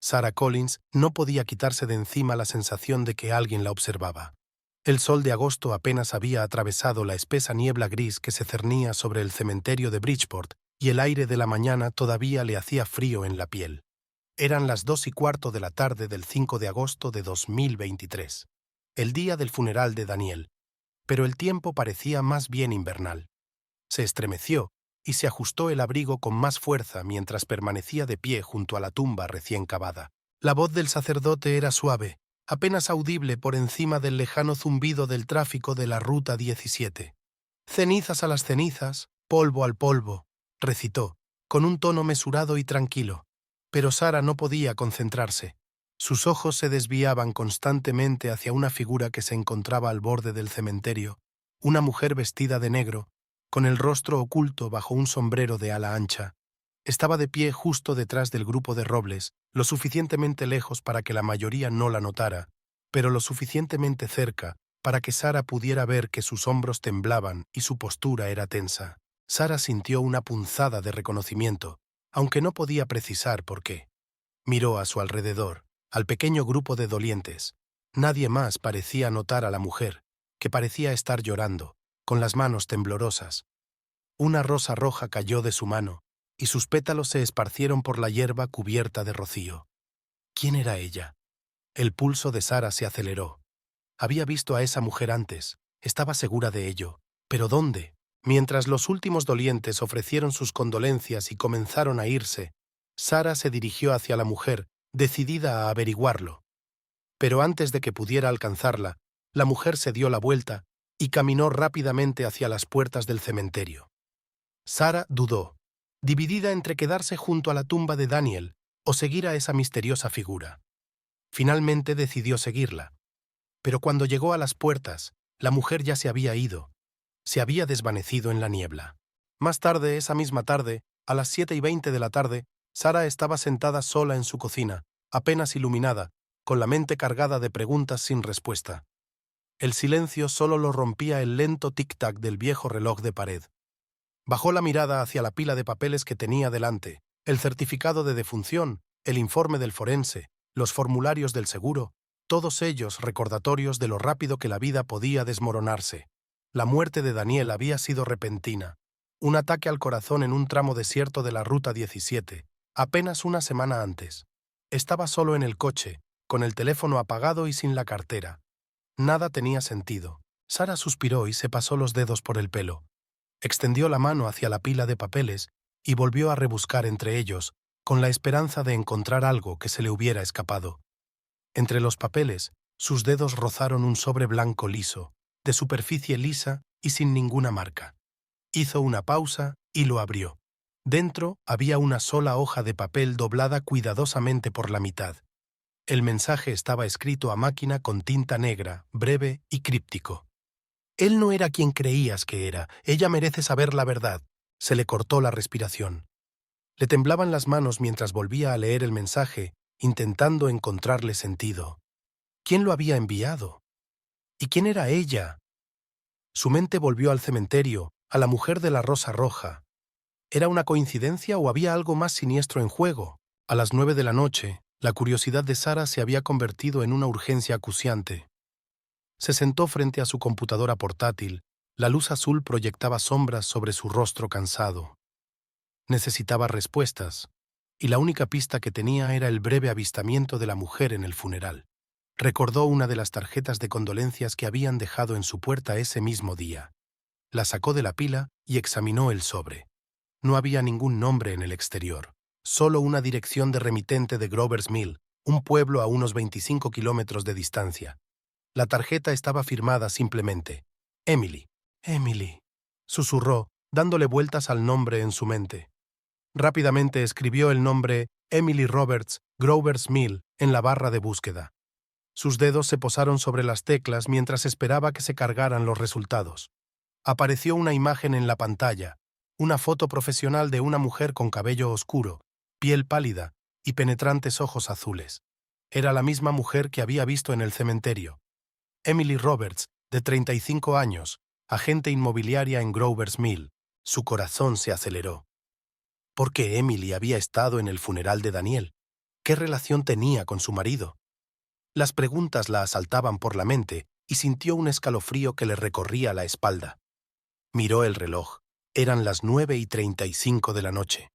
Sarah Collins no podía quitarse de encima la sensación de que alguien la observaba. El sol de agosto apenas había atravesado la espesa niebla gris que se cernía sobre el cementerio de Bridgeport y el aire de la mañana todavía le hacía frío en la piel. Eran las 2:15 de la tarde del 5 de agosto de 2023, el día del funeral de Daniel, pero el tiempo parecía más bien invernal. Se estremeció y se ajustó el abrigo con más fuerza mientras permanecía de pie junto a la tumba recién cavada. La voz del sacerdote era suave, apenas audible por encima del lejano zumbido del tráfico de la Ruta 17. «Cenizas a las cenizas, polvo al polvo», recitó, con un tono mesurado y tranquilo. Pero Sarah no podía concentrarse. Sus ojos se desviaban constantemente hacia una figura que se encontraba al borde del cementerio, una mujer vestida de negro, con el rostro oculto bajo un sombrero de ala ancha. Estaba de pie justo detrás del grupo de robles, lo suficientemente lejos para que la mayoría no la notara, pero lo suficientemente cerca para que Sarah pudiera ver que sus hombros temblaban y su postura era tensa. Sarah sintió una punzada de reconocimiento, aunque no podía precisar por qué. Miró a su alrededor, al pequeño grupo de dolientes. Nadie más parecía notar a la mujer, que parecía estar llorando, con las manos temblorosas. Una rosa roja cayó de su mano, y sus pétalos se esparcieron por la hierba cubierta de rocío. ¿Quién era ella? El pulso de Sarah se aceleró. Había visto a esa mujer antes, estaba segura de ello. ¿Pero dónde? Mientras los últimos dolientes ofrecieron sus condolencias y comenzaron a irse, Sarah se dirigió hacia la mujer, decidida a averiguarlo. Pero antes de que pudiera alcanzarla, la mujer se dio la vuelta y caminó rápidamente hacia las puertas del cementerio. Sarah dudó, dividida entre quedarse junto a la tumba de Daniel o seguir a esa misteriosa figura. Finalmente decidió seguirla. Pero cuando llegó a las puertas, la mujer ya se había ido. Se había desvanecido en la niebla. Más tarde, esa misma tarde, a las 7:20 de la tarde, Sarah estaba sentada sola en su cocina, apenas iluminada, con la mente cargada de preguntas sin respuesta. El silencio solo lo rompía el lento tic-tac del viejo reloj de pared. Bajó la mirada hacia la pila de papeles que tenía delante, el certificado de defunción, el informe del forense, los formularios del seguro, todos ellos recordatorios de lo rápido que la vida podía desmoronarse. La muerte de Daniel había sido repentina, un ataque al corazón en un tramo desierto de la Ruta 17, apenas una semana antes. Estaba solo en el coche, con el teléfono apagado y sin la cartera. Nada tenía sentido. Sarah suspiró y se pasó los dedos por el pelo. Extendió la mano hacia la pila de papeles y volvió a rebuscar entre ellos, con la esperanza de encontrar algo que se le hubiera escapado. Entre los papeles, sus dedos rozaron un sobre blanco liso, de superficie lisa y sin ninguna marca. Hizo una pausa y lo abrió. Dentro había una sola hoja de papel doblada cuidadosamente por la mitad. El mensaje estaba escrito a máquina con tinta negra, breve y críptico. «Él no era quien creías que era. Ella merece saber la verdad». Se le cortó la respiración. Le temblaban las manos mientras volvía a leer el mensaje, intentando encontrarle sentido. ¿Quién lo había enviado? ¿Y quién era ella? Su mente volvió al cementerio, a la mujer de la rosa roja. ¿Era una coincidencia o había algo más siniestro en juego? A las 9 de la noche, la curiosidad de Sarah se había convertido en una urgencia acuciante. Se sentó frente a su computadora portátil. La luz azul proyectaba sombras sobre su rostro cansado. Necesitaba respuestas, y la única pista que tenía era el breve avistamiento de la mujer en el funeral. Recordó una de las tarjetas de condolencias que habían dejado en su puerta ese mismo día. La sacó de la pila y examinó el sobre. No había ningún nombre en el exterior, solo una dirección de remitente de Grover's Mill, un pueblo a unos 25 kilómetros de distancia. La tarjeta estaba firmada simplemente Emily. «Emily», susurró, dándole vueltas al nombre en su mente. Rápidamente escribió el nombre Emily Roberts, Grover's Mill, en la barra de búsqueda. Sus dedos se posaron sobre las teclas mientras esperaba que se cargaran los resultados. Apareció una imagen en la pantalla, una foto profesional de una mujer con cabello oscuro, piel pálida y penetrantes ojos azules. Era la misma mujer que había visto en el cementerio. Emily Roberts, de 35 años, agente inmobiliaria en Grover's Mill. Su corazón se aceleró. ¿Por qué Emily había estado en el funeral de Daniel? ¿Qué relación tenía con su marido? Las preguntas la asaltaban por la mente y sintió un escalofrío que le recorría la espalda. Miró el reloj. Eran las 9:35 de la noche.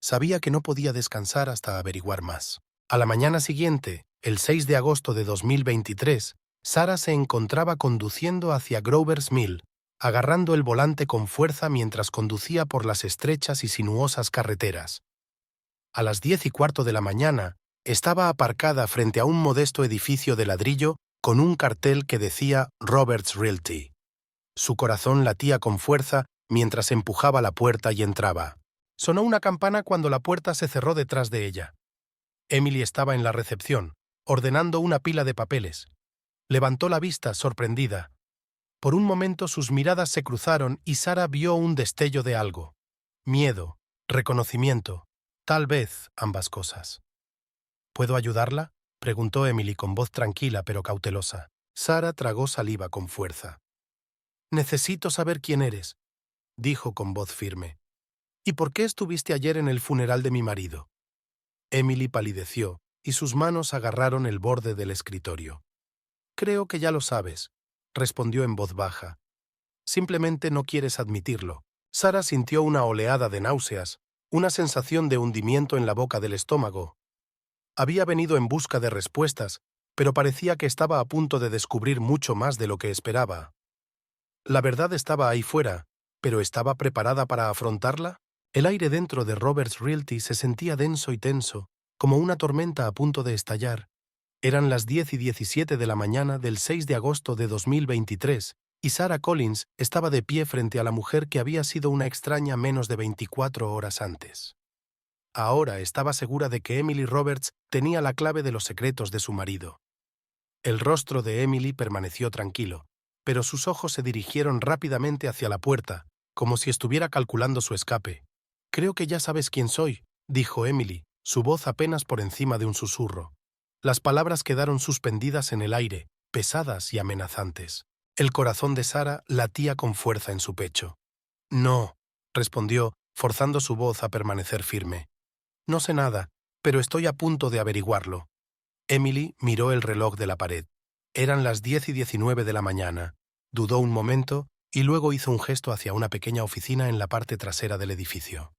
Sabía que no podía descansar hasta averiguar más. A la mañana siguiente, el 6 de agosto de 2023, Sarah se encontraba conduciendo hacia Grover's Mill, agarrando el volante con fuerza mientras conducía por las estrechas y sinuosas carreteras. A las 10:15 de la mañana, estaba aparcada frente a un modesto edificio de ladrillo con un cartel que decía Roberts Realty. Su corazón latía con fuerza mientras empujaba la puerta y entraba. Sonó una campana cuando la puerta se cerró detrás de ella. Emily estaba en la recepción, ordenando una pila de papeles. Levantó la vista, sorprendida. Por un momento sus miradas se cruzaron y Sarah vio un destello de algo. Miedo, reconocimiento, tal vez ambas cosas. ¿Puedo ayudarla?, preguntó Emily con voz tranquila pero cautelosa. Sarah tragó saliva con fuerza. «Necesito saber quién eres», dijo con voz firme. «¿Y por qué estuviste ayer en el funeral de mi marido?» Emily palideció y sus manos agarraron el borde del escritorio. «Creo que ya lo sabes», respondió en voz baja. «Simplemente no quieres admitirlo». Sarah sintió una oleada de náuseas, una sensación de hundimiento en la boca del estómago. Había venido en busca de respuestas, pero parecía que estaba a punto de descubrir mucho más de lo que esperaba. La verdad estaba ahí fuera, pero ¿estaba preparada para afrontarla? El aire dentro de Roberts Realty se sentía denso y tenso, como una tormenta a punto de estallar. Eran las 10:17 de la mañana del 6 de agosto de 2023, y Sarah Collins estaba de pie frente a la mujer que había sido una extraña menos de 24 horas antes. Ahora estaba segura de que Emily Roberts tenía la clave de los secretos de su marido. El rostro de Emily permaneció tranquilo, pero sus ojos se dirigieron rápidamente hacia la puerta, como si estuviera calculando su escape. «Creo que ya sabes quién soy», dijo Emily, su voz apenas por encima de un susurro. Las palabras quedaron suspendidas en el aire, pesadas y amenazantes. El corazón de Sarah latía con fuerza en su pecho. «No», respondió, forzando su voz a permanecer firme. «No sé nada, pero estoy a punto de averiguarlo». Emily miró el reloj de la pared. Eran las 10:19 de la mañana. Dudó un momento y luego hizo un gesto hacia una pequeña oficina en la parte trasera del edificio.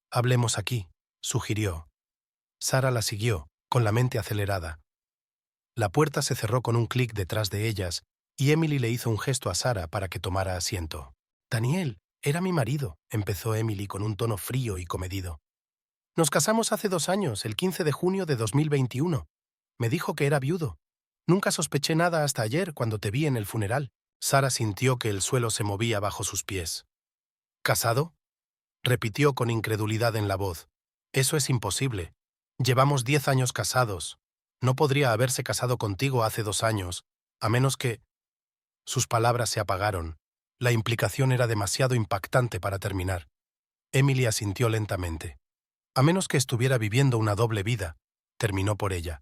«Hablemos aquí», sugirió. Sarah la siguió, con la mente acelerada. La puerta se cerró con un clic detrás de ellas y Emily le hizo un gesto a Sarah para que tomara asiento. «Daniel, era mi marido», empezó Emily con un tono frío y comedido. «Nos casamos hace 2 años, el 15 de junio de 2021. Me dijo que era viudo. Nunca sospeché nada hasta ayer cuando te vi en el funeral». Sarah sintió que el suelo se movía bajo sus pies. «¿Casado?», repitió con incredulidad en la voz. «Eso es imposible. Llevamos 10 años casados. No podría haberse casado contigo hace 2 años, a menos que...». Sus palabras se apagaron. La implicación era demasiado impactante para terminar. Emily asintió lentamente. «A menos que estuviera viviendo una doble vida», terminó por ella.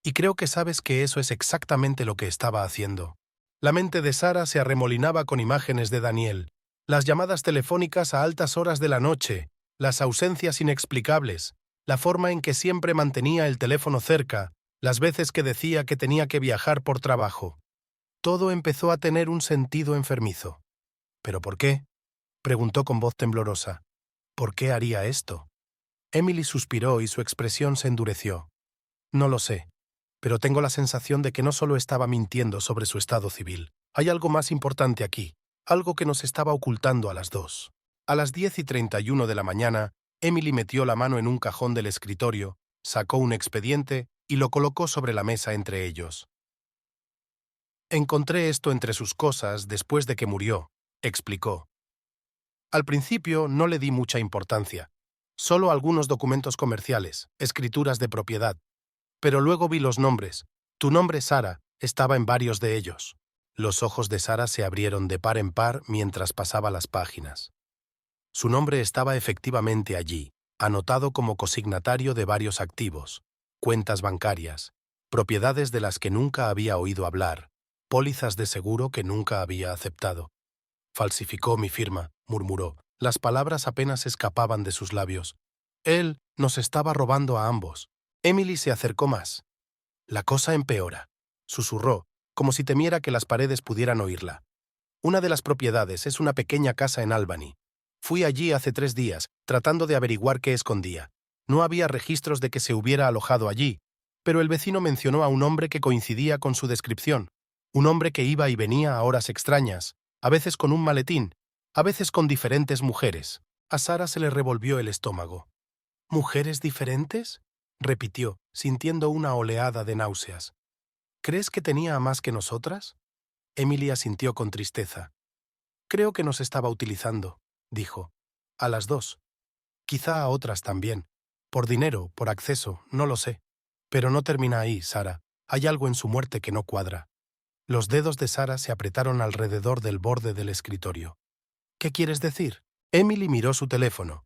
«Y creo que sabes que eso es exactamente lo que estaba haciendo». La mente de Sarah se arremolinaba con imágenes de Daniel, las llamadas telefónicas a altas horas de la noche, las ausencias inexplicables, la forma en que siempre mantenía el teléfono cerca, las veces que decía que tenía que viajar por trabajo. Todo empezó a tener un sentido enfermizo. «¿Pero por qué?», preguntó con voz temblorosa. «¿Por qué haría esto?». Emily suspiró y su expresión se endureció. «No lo sé, pero tengo la sensación de que no solo estaba mintiendo sobre su estado civil. Hay algo más importante aquí, algo que nos estaba ocultando a las 2». A las 10:31 de la mañana, Emily metió la mano en un cajón del escritorio, sacó un expediente y lo colocó sobre la mesa entre ellos. «Encontré esto entre sus cosas después de que murió», explicó. «Al principio no le di mucha importancia, solo algunos documentos comerciales, escrituras de propiedad. Pero luego vi los nombres. Tu nombre, Sarah, estaba en varios de ellos». Los ojos de Sarah se abrieron de par en par mientras pasaba las páginas. Su nombre estaba efectivamente allí, anotado como cosignatario de varios activos, cuentas bancarias, propiedades de las que nunca había oído hablar, pólizas de seguro que nunca había aceptado. «Falsificó mi firma», murmuró. Las palabras apenas escapaban de sus labios. «Él nos estaba robando a ambos. Emily se acercó más. La cosa empeora, susurró, como si temiera que las paredes pudieran oírla. Una de las propiedades es una pequeña casa en Albany. Fui allí hace 3 días, tratando de averiguar qué escondía. No había registros de que se hubiera alojado allí, pero el vecino mencionó a un hombre que coincidía con su descripción. Un hombre que iba y venía a horas extrañas, a veces con un maletín, a veces con diferentes mujeres. A Sara se le revolvió el estómago. ¿Mujeres diferentes?, repitió, sintiendo una oleada de náuseas. ¿Crees que tenía a más que nosotras? Emily asintió con tristeza. Creo que nos estaba utilizando, dijo. A las 2. Quizá a otras también. Por dinero, por acceso, no lo sé. Pero no termina ahí, Sara. Hay algo en su muerte que no cuadra. Los dedos de Sara se apretaron alrededor del borde del escritorio. ¿Qué quieres decir? Emily miró su teléfono.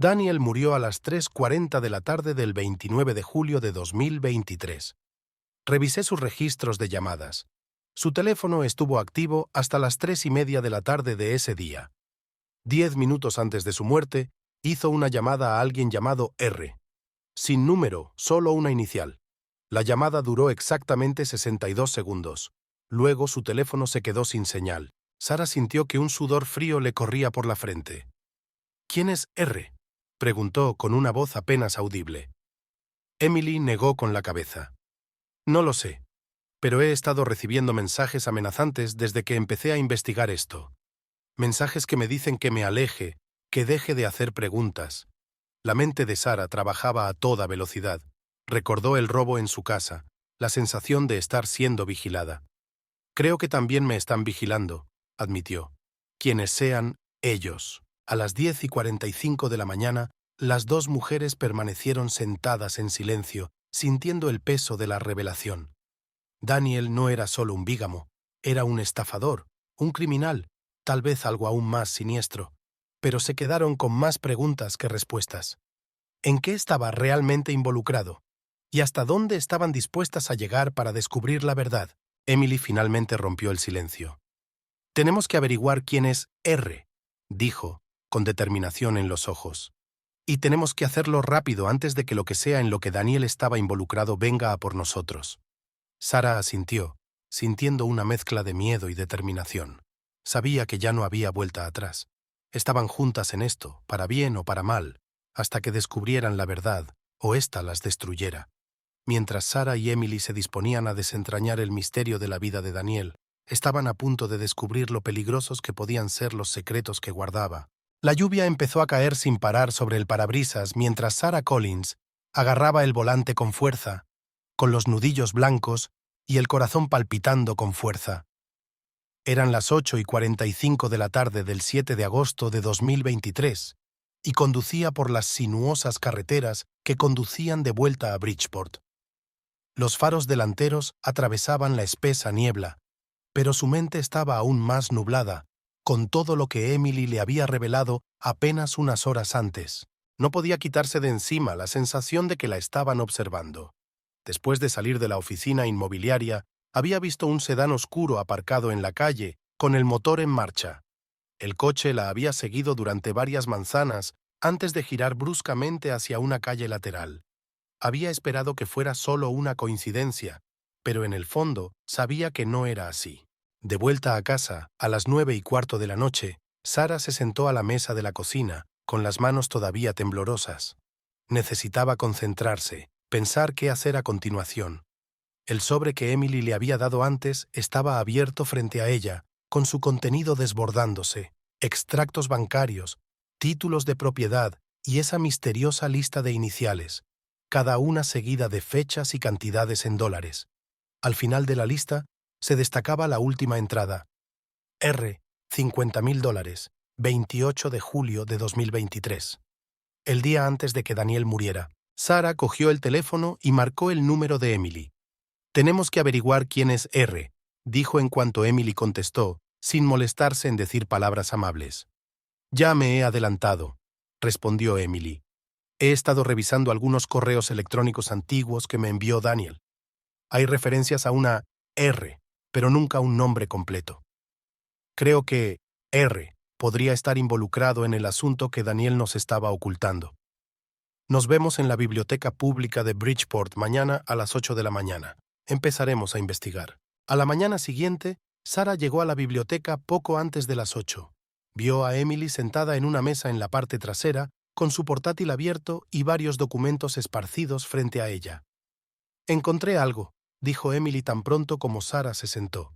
Daniel murió a las 3:40 de la tarde del 29 de julio de 2023. Revisé sus registros de llamadas. Su teléfono estuvo activo hasta las 3:30 de la tarde de ese día. 10 minutos antes de su muerte, hizo una llamada a alguien llamado R. Sin número, solo una inicial. La llamada duró exactamente 62 segundos. Luego su teléfono se quedó sin señal. Sara sintió que un sudor frío le corría por la frente. ¿Quién es R?, preguntó con una voz apenas audible. Emily negó con la cabeza. No lo sé, pero he estado recibiendo mensajes amenazantes desde que empecé a investigar esto. Mensajes que me dicen que me aleje, que deje de hacer preguntas. La mente de Sara trabajaba a toda velocidad. Recordó el robo en su casa, la sensación de estar siendo vigilada. Creo que también me están vigilando, admitió. Quienes sean ellos. A las 10:45 de la mañana, las dos mujeres permanecieron sentadas en silencio, sintiendo el peso de la revelación. Daniel no era solo un bígamo, era un estafador, un criminal, tal vez algo aún más siniestro. Pero se quedaron con más preguntas que respuestas. ¿En qué estaba realmente involucrado? ¿Y hasta dónde estaban dispuestas a llegar para descubrir la verdad? Emily finalmente rompió el silencio. Tenemos que averiguar quién es R, dijo, con determinación en los ojos. Y tenemos que hacerlo rápido antes de que lo que sea en lo que Daniel estaba involucrado venga a por nosotros. Sara asintió, sintiendo una mezcla de miedo y determinación. Sabía que ya no había vuelta atrás. Estaban juntas en esto, para bien o para mal, hasta que descubrieran la verdad, o ésta las destruyera. Mientras Sara y Emily se disponían a desentrañar el misterio de la vida de Daniel, estaban a punto de descubrir lo peligrosos que podían ser los secretos que guardaba. La lluvia empezó a caer sin parar sobre el parabrisas mientras Sarah Collins agarraba el volante con fuerza, con los nudillos blancos y el corazón palpitando con fuerza. Eran las 8:45 de la tarde del 7 de agosto de 2023 y conducía por las sinuosas carreteras que conducían de vuelta a Bridgeport. Los faros delanteros atravesaban la espesa niebla, pero su mente estaba aún más nublada, con todo lo que Emily le había revelado apenas unas horas antes. No podía quitarse de encima la sensación de que la estaban observando. Después de salir de la oficina inmobiliaria, había visto un sedán oscuro aparcado en la calle, con el motor en marcha. El coche la había seguido durante varias manzanas antes de girar bruscamente hacia una calle lateral. Había esperado que fuera solo una coincidencia, pero en el fondo sabía que no era así. De vuelta a casa, a las 9:15 de la noche, Sara se sentó a la mesa de la cocina, con las manos todavía temblorosas. Necesitaba concentrarse, pensar qué hacer a continuación. El sobre que Emily le había dado antes estaba abierto frente a ella, con su contenido desbordándose, extractos bancarios, títulos de propiedad y esa misteriosa lista de iniciales, cada una seguida de fechas y cantidades en dólares. Al final de la lista se destacaba la última entrada. R, $50,000, 28 de julio de 2023. El día antes de que Daniel muriera. Sara cogió el teléfono y marcó el número de Emily. Tenemos que averiguar quién es R, dijo en cuanto Emily contestó, sin molestarse en decir palabras amables. Ya me he adelantado, respondió Emily. He estado revisando algunos correos electrónicos antiguos que me envió Daniel. Hay referencias a una R, pero nunca un nombre completo. Creo que R podría estar involucrado en el asunto que Daniel nos estaba ocultando. Nos vemos en la biblioteca pública de Bridgeport mañana a las 8 de la mañana. Empezaremos a investigar. A la mañana siguiente, Sarah llegó a la biblioteca poco antes de las 8. Vio a Emily sentada en una mesa en la parte trasera, con su portátil abierto y varios documentos esparcidos frente a ella. «Encontré algo», dijo Emily tan pronto como Sarah se sentó.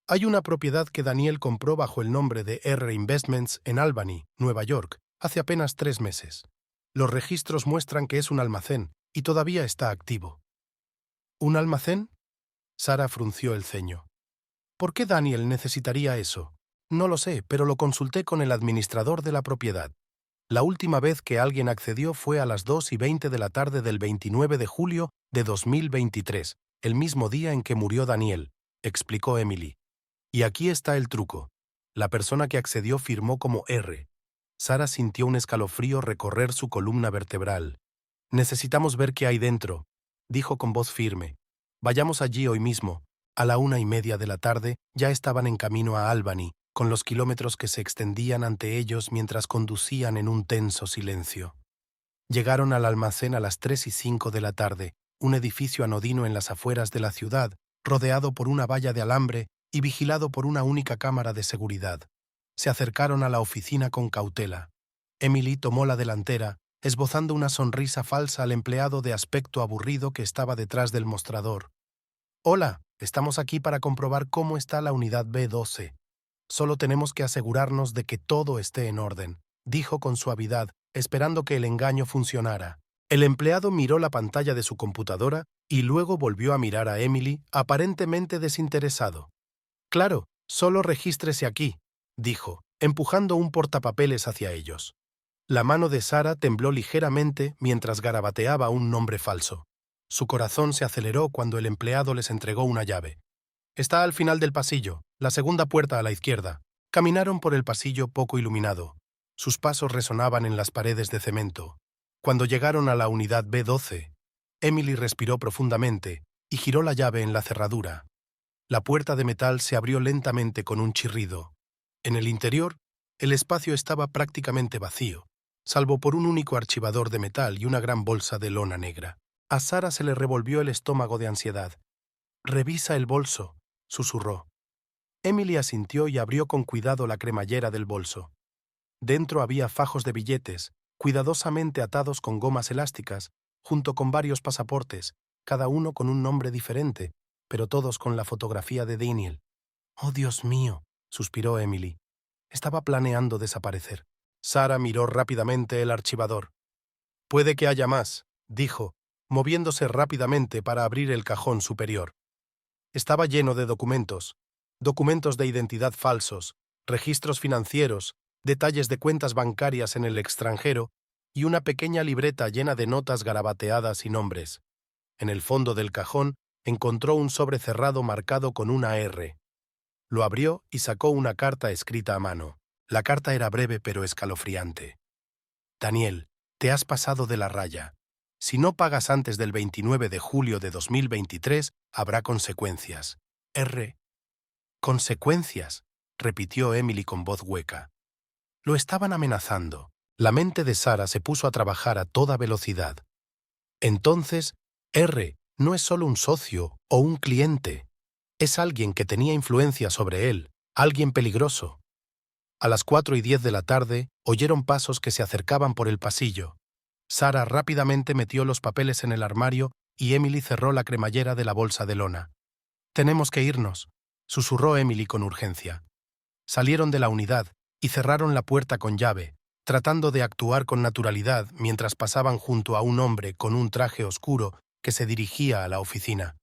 «Hay una propiedad que Daniel compró bajo el nombre de R Investments en Albany, Nueva York, hace apenas 3 meses. Los registros muestran que es un almacén y todavía está activo». «¿Un almacén?», Sarah frunció el ceño. «¿Por qué Daniel necesitaría eso? No lo sé, pero lo consulté con el administrador de la propiedad. La última vez que alguien accedió fue a las 2:20 de la tarde del 29 de julio de 2023, el mismo día en que murió Daniel», explicó Emily. «Y aquí está el truco. La persona que accedió firmó como R». Sarah sintió un escalofrío recorrer su columna vertebral. «Necesitamos ver qué hay dentro», dijo con voz firme. «Vayamos allí hoy mismo». A la 1:30 de la tarde ya estaban en camino a Albany, con los kilómetros que se extendían ante ellos mientras conducían en un tenso silencio. Llegaron al almacén a las 3:05 de la tarde, un edificio anodino en las afueras de la ciudad, rodeado por una valla de alambre y vigilado por una única cámara de seguridad. Se acercaron a la oficina con cautela. Emily tomó la delantera, esbozando una sonrisa falsa al empleado de aspecto aburrido que estaba detrás del mostrador. «Hola, estamos aquí para comprobar cómo está la unidad B12. Solo tenemos que asegurarnos de que todo esté en orden», dijo con suavidad, esperando que el engaño funcionara. El empleado miró la pantalla de su computadora y luego volvió a mirar a Emily, aparentemente desinteresado. «Claro, solo regístrese aquí», dijo, empujando un portapapeles hacia ellos. La mano de Sarah tembló ligeramente mientras garabateaba un nombre falso. Su corazón se aceleró cuando el empleado les entregó una llave. «Está al final del pasillo, la segunda puerta a la izquierda». Caminaron por el pasillo poco iluminado. Sus pasos resonaban en las paredes de cemento. Cuando llegaron a la unidad B12, Emily respiró profundamente y giró la llave en la cerradura. La puerta de metal se abrió lentamente con un chirrido. En el interior, el espacio estaba prácticamente vacío, salvo por un único archivador de metal y una gran bolsa de lona negra. A Sarah se le revolvió el estómago de ansiedad. «Revisa el bolso», susurró. Emily asintió y abrió con cuidado la cremallera del bolso. Dentro había fajos de billetes, cuidadosamente atados con gomas elásticas, junto con varios pasaportes, cada uno con un nombre diferente, pero todos con la fotografía de Daniel. «Oh, Dios mío», suspiró Emily. Estaba planeando desaparecer. Sarah miró rápidamente el archivador. «Puede que haya más», dijo, moviéndose rápidamente para abrir el cajón superior. Estaba lleno de documentos de identidad falsos, registros financieros, detalles de cuentas bancarias en el extranjero y una pequeña libreta llena de notas garabateadas y nombres. En el fondo del cajón encontró un sobre cerrado marcado con una R. Lo abrió y sacó una carta escrita a mano. La carta era breve pero escalofriante. «Daniel, te has pasado de la raya. Si no pagas antes del 29 de julio de 2023, habrá consecuencias. R. «Consecuencias», repitió Emily con voz hueca. Lo estaban amenazando. La mente de Sarah se puso a trabajar a toda velocidad. Entonces, R no es solo un socio o un cliente. Es alguien que tenía influencia sobre él, alguien peligroso. A las 4:10 de la tarde, oyeron pasos que se acercaban por el pasillo. Sarah rápidamente metió los papeles en el armario y Emily cerró la cremallera de la bolsa de lona. «Tenemos que irnos», susurró Emily con urgencia. Salieron de la unidad y cerraron la puerta con llave, tratando de actuar con naturalidad mientras pasaban junto a un hombre con un traje oscuro que se dirigía a la oficina.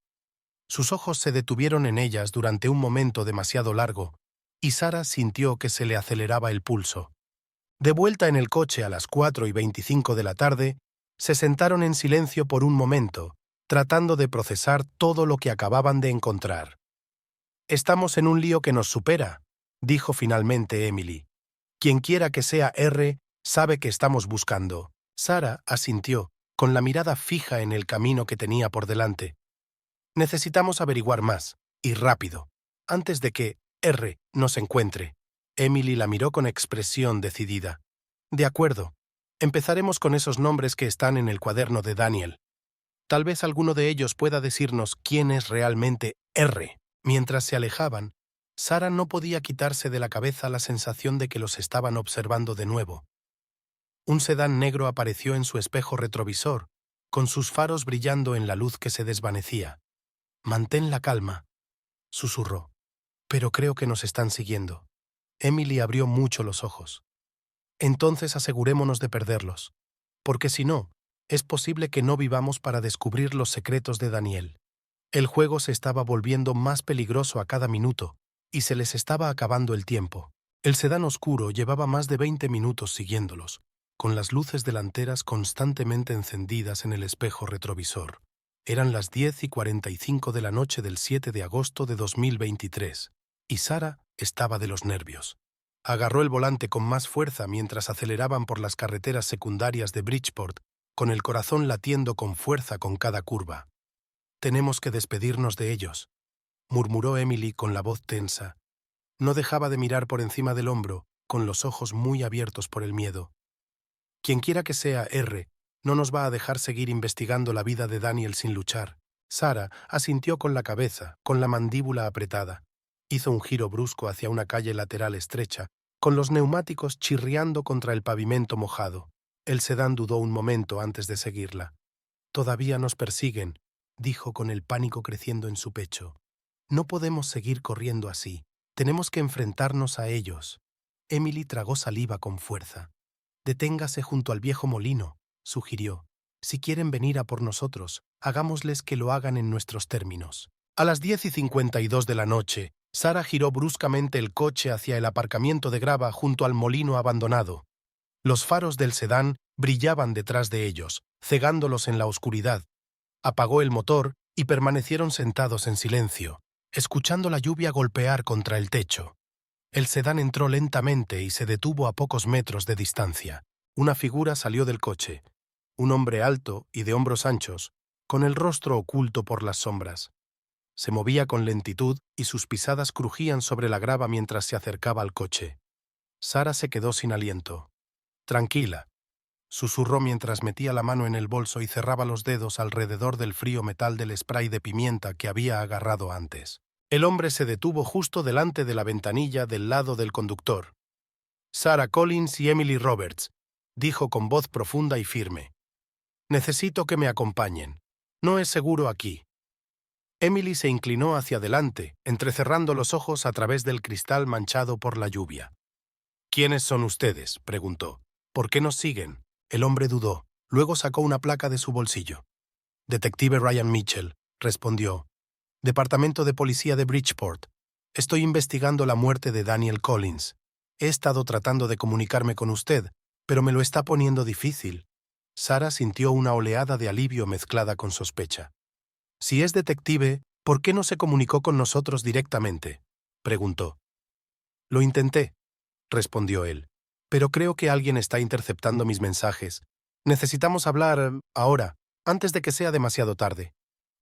Sus ojos se detuvieron en ellas durante un momento demasiado largo, y Sarah sintió que se le aceleraba el pulso. De vuelta en el coche a las 4:25 de la tarde, se sentaron en silencio por un momento, tratando de procesar todo lo que acababan de encontrar. «Estamos en un lío que nos supera», dijo finalmente Emily. «Quienquiera que sea R, sabe que estamos buscando». Sarah asintió, con la mirada fija en el camino que tenía por delante. «Necesitamos averiguar más, y rápido, antes de que R nos encuentre». Emily la miró con expresión decidida. «De acuerdo. Empezaremos con esos nombres que están en el cuaderno de Daniel. Tal vez alguno de ellos pueda decirnos quién es realmente R. Mientras se alejaban, Sarah no podía quitarse de la cabeza la sensación de que los estaban observando de nuevo. Un sedán negro apareció en su espejo retrovisor, con sus faros brillando en la luz que se desvanecía. «Mantén la calma», susurró. «Pero creo que nos están siguiendo». Emily abrió mucho los ojos. «Entonces asegurémonos de perderlos, porque si no, es posible que no vivamos para descubrir los secretos de Daniel». El juego se estaba volviendo más peligroso a cada minuto, y se les estaba acabando el tiempo. El sedán oscuro llevaba más de 20 minutos siguiéndolos, con las luces delanteras constantemente encendidas en el espejo retrovisor. Eran las 10:45 de la noche del 7 de agosto de 2023, y Sarah estaba de los nervios. Agarró el volante con más fuerza mientras aceleraban por las carreteras secundarias de Bridgeport, con el corazón latiendo con fuerza con cada curva. «Tenemos que despedirnos de ellos», murmuró Emily con la voz tensa. No dejaba de mirar por encima del hombro, con los ojos muy abiertos por el miedo. «Quienquiera que sea R, no nos va a dejar seguir investigando la vida de Daniel sin luchar». Sarah asintió con la cabeza, con la mandíbula apretada. Hizo un giro brusco hacia una calle lateral estrecha, con los neumáticos chirriando contra el pavimento mojado. El sedán dudó un momento antes de seguirla. «Todavía nos persiguen», dijo con el pánico creciendo en su pecho. «No podemos seguir corriendo así. Tenemos que enfrentarnos a ellos». Emily tragó saliva con fuerza. «Deténgase junto al viejo molino», sugirió. «Si quieren venir a por nosotros, hagámosles que lo hagan en nuestros términos». A las 10:52 de la noche, Sarah giró bruscamente el coche hacia el aparcamiento de grava junto al molino abandonado. Los faros del sedán brillaban detrás de ellos, cegándolos en la oscuridad. Apagó el motor y permanecieron sentados en silencio, escuchando la lluvia golpear contra el techo. El sedán entró lentamente y se detuvo a pocos metros de distancia. Una figura salió del coche, un hombre alto y de hombros anchos, con el rostro oculto por las sombras. Se movía con lentitud y sus pisadas crujían sobre la grava mientras se acercaba al coche. Sarah se quedó sin aliento. «Tranquila», susurró mientras metía la mano en el bolso y cerraba los dedos alrededor del frío metal del spray de pimienta que había agarrado antes. El hombre se detuvo justo delante de la ventanilla del lado del conductor. «Sarah Collins y Emily Roberts», dijo con voz profunda y firme. «Necesito que me acompañen. No es seguro aquí». Emily se inclinó hacia adelante, entrecerrando los ojos a través del cristal manchado por la lluvia. «¿Quiénes son ustedes?», preguntó. «¿Por qué nos siguen?». El hombre dudó. Luego sacó una placa de su bolsillo. «Detective Ryan Mitchell», respondió. «Departamento de Policía de Bridgeport. Estoy investigando la muerte de Daniel Collins. He estado tratando de comunicarme con usted, pero me lo está poniendo difícil». Sarah sintió una oleada de alivio mezclada con sospecha. «Si es detective, ¿por qué no se comunicó con nosotros directamente?», preguntó. «Lo intenté», respondió él. «Pero creo que alguien está interceptando mis mensajes. Necesitamos hablar ahora, antes de que sea demasiado tarde».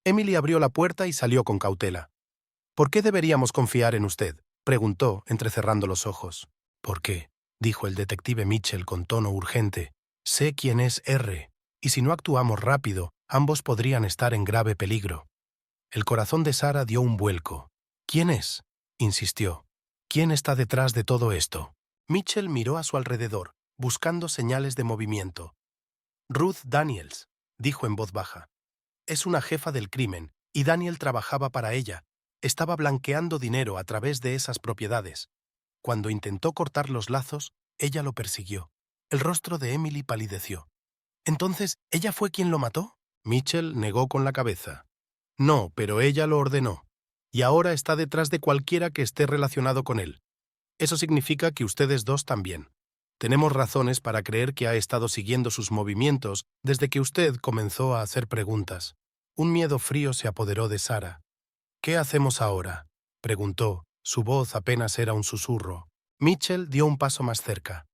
Emily abrió la puerta y salió con cautela. «¿Por qué deberíamos confiar en usted?», preguntó, entrecerrando los ojos. «¿Por qué?», dijo el detective Mitchell con tono urgente. «Sé quién es R, y si no actuamos rápido, ambos podrían estar en grave peligro». El corazón de Sarah dio un vuelco. «¿Quién es?», insistió. «¿Quién está detrás de todo esto?». Mitchell miró a su alrededor, buscando señales de movimiento. «Ruth Daniels», dijo en voz baja. «Es una jefa del crimen, y Daniel trabajaba para ella. Estaba blanqueando dinero a través de esas propiedades. Cuando intentó cortar los lazos, ella lo persiguió». El rostro de Emily palideció. «¿Entonces ella fue quien lo mató?». Mitchell negó con la cabeza. «No, pero ella lo ordenó. Y ahora está detrás de cualquiera que esté relacionado con él. Eso significa que ustedes dos también. Tenemos razones para creer que ha estado siguiendo sus movimientos desde que usted comenzó a hacer preguntas». Un miedo frío se apoderó de Sarah. «¿Qué hacemos ahora?», preguntó. Su voz apenas era un susurro. Mitchell dio un paso más cerca.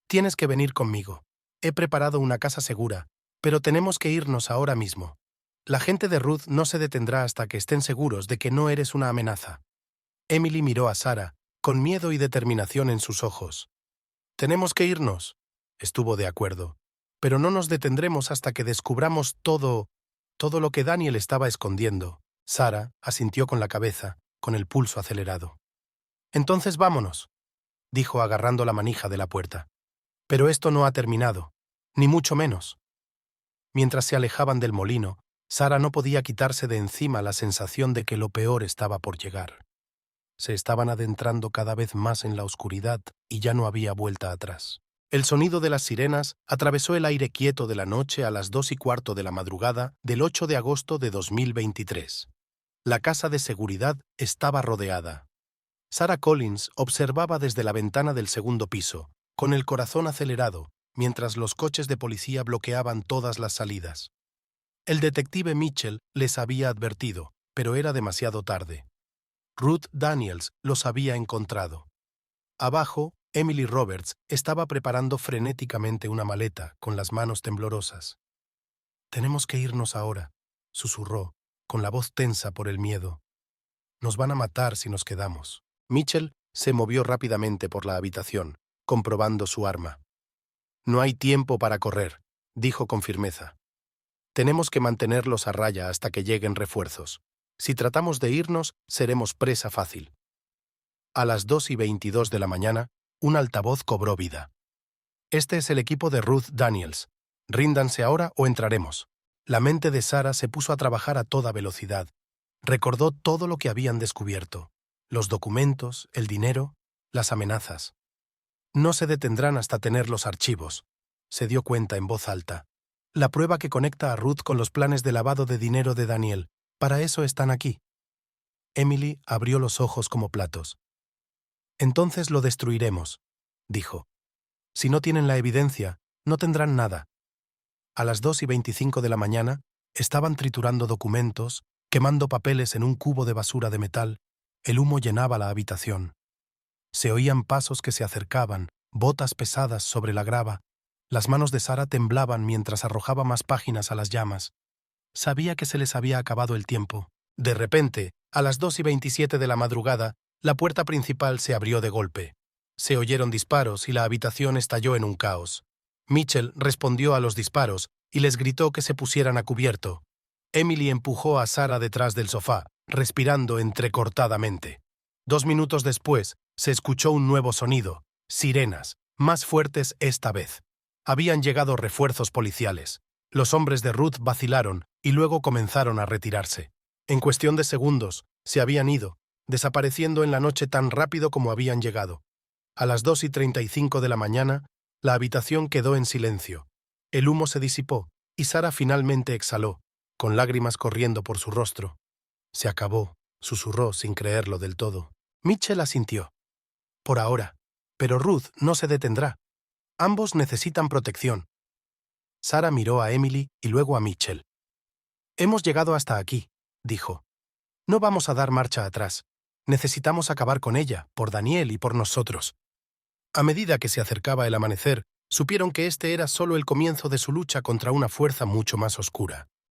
«Tienes que venir conmigo. He preparado una casa segura, pero tenemos que irnos ahora mismo. La gente de Ruth no se detendrá hasta que estén seguros de que no eres una amenaza». Emily miró a Sarah, con miedo y determinación en sus ojos. «¿Tenemos que irnos?». estuvo de acuerdo. Pero no nos detendremos hasta que descubramos todo lo que Daniel estaba escondiendo. Sarah asintió con la cabeza, con el pulso acelerado. Entonces vámonos, dijo agarrando la manija de la puerta. Pero esto no ha terminado, ni mucho menos. Mientras se alejaban del molino, Sarah no podía quitarse de encima la sensación de que lo peor estaba por llegar. Se estaban adentrando cada vez más en la oscuridad y ya no había vuelta atrás. El sonido de las sirenas atravesó el aire quieto de la noche a las 2:15 de la madrugada del 8 de agosto de 2023. La casa de seguridad estaba rodeada. Sarah Collins observaba desde la ventana del segundo piso, con el corazón acelerado, mientras los coches de policía bloqueaban todas las salidas. El detective Mitchell les había advertido, pero era demasiado tarde. Ruth Daniels los había encontrado. Abajo, Emily Roberts estaba preparando frenéticamente una maleta, con las manos temblorosas. «Tenemos que irnos ahora», susurró, con la voz tensa por el miedo. «Nos van a matar si nos quedamos». Mitchell se movió rápidamente por la habitación, comprobando su arma. «No hay tiempo para correr», dijo con firmeza. «Tenemos que mantenerlos a raya hasta que lleguen refuerzos. Si tratamos de irnos, seremos presa fácil». A las 2:22 de la mañana, un altavoz cobró vida. «Este es el equipo de Ruth Daniels. Ríndanse ahora o entraremos». La mente de Sarah se puso a trabajar a toda velocidad. Recordó todo lo que habían descubierto: los documentos, el dinero, las amenazas. «No se detendrán hasta tener los archivos», se dio cuenta en voz alta. «La prueba que conecta a Ruth con los planes de lavado de dinero de Daniel. Para eso están aquí». Emily abrió los ojos como platos. «Entonces lo destruiremos», dijo. «Si no tienen la evidencia, no tendrán nada». A las 2:25 de la mañana, estaban triturando documentos, quemando papeles en un cubo de basura de metal. El humo llenaba la habitación. Se oían pasos que se acercaban, botas pesadas sobre la grava. Las manos de Sarah temblaban mientras arrojaba más páginas a las llamas. Sabía que se les había acabado el tiempo. De repente, a las 2:27 de la madrugada, la puerta principal se abrió de golpe. Se oyeron disparos y la habitación estalló en un caos. Mitchell respondió a los disparos y les gritó que se pusieran a cubierto. Emily empujó a Sarah detrás del sofá, respirando entrecortadamente. 2 minutos después, se escuchó un nuevo sonido: sirenas, más fuertes esta vez. Habían llegado refuerzos policiales. Los hombres de Ruth vacilaron y luego comenzaron a retirarse. En cuestión de segundos, se habían ido, desapareciendo en la noche tan rápido como habían llegado. A las 2:35 de la mañana, la habitación quedó en silencio. El humo se disipó y Sarah finalmente exhaló, con lágrimas corriendo por su rostro. «Se acabó», susurró sin creerlo del todo. Mitchell asintió. «Por ahora. Pero Ruth no se detendrá. Ambos necesitan protección». Sarah miró a Emily y luego a Mitchell. «Hemos llegado hasta aquí», dijo. «No vamos a dar marcha atrás. Necesitamos acabar con ella, por Daniel y por nosotros». A medida que se acercaba el amanecer, supieron que este era solo el comienzo de su lucha contra una fuerza mucho más oscura.